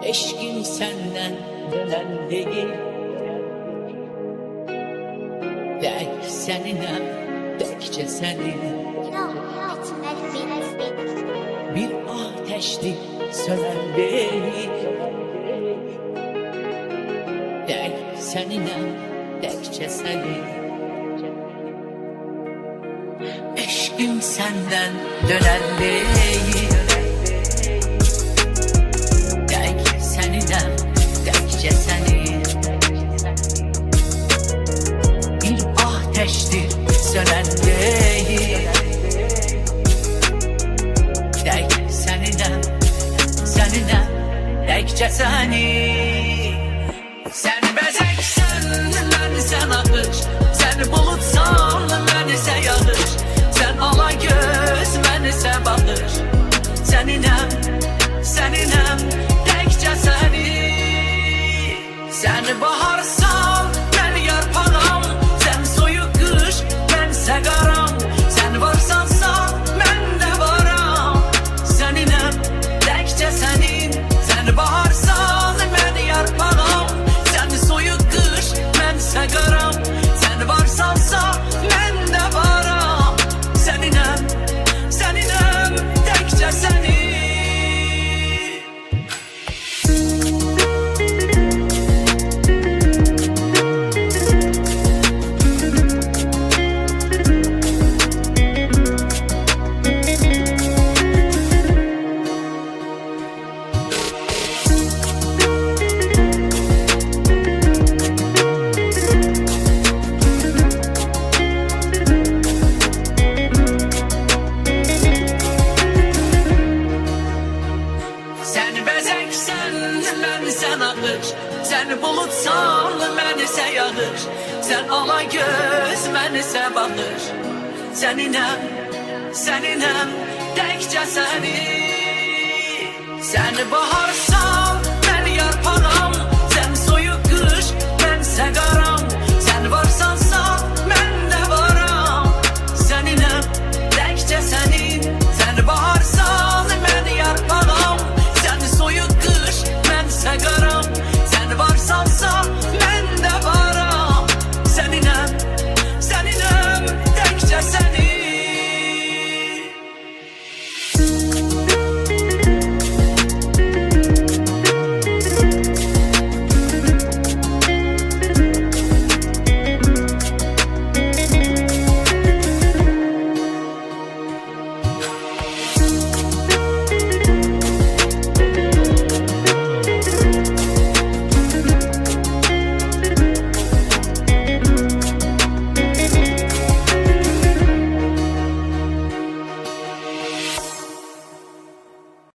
Eşkim senden dönen değil. Tek seninle, tekçe senin. Bir ateşti sönen değil. Tek seninle, tekçe senin. Eşkim senden dönen değil. Tek seninle, tekçe senin. Bir ateşti sönen değil. Tek seninle, tekçe senin. Sen bezeksen, bense nakış. Sen bulutsan, bense yağış. Sen ala göz, bense bakış. Seninem, tekçe senin. Sen baharsan, ben yarpağım. Sen soyuq kış, bense qaram. Sen varsansa, ben de varam. Seninem, tekçe senin. Sen baharsan, ben yarpağım. Sen soyuq kış, bense qaram. Sen varsansa, ben de varam. Seninem, tekçe senin. Sen bezeksen, bense nakış. Sen bulutsan, bense yağış. Sen ala göz, bense bakış. Seninem, tekçe senin. Sen baharsan,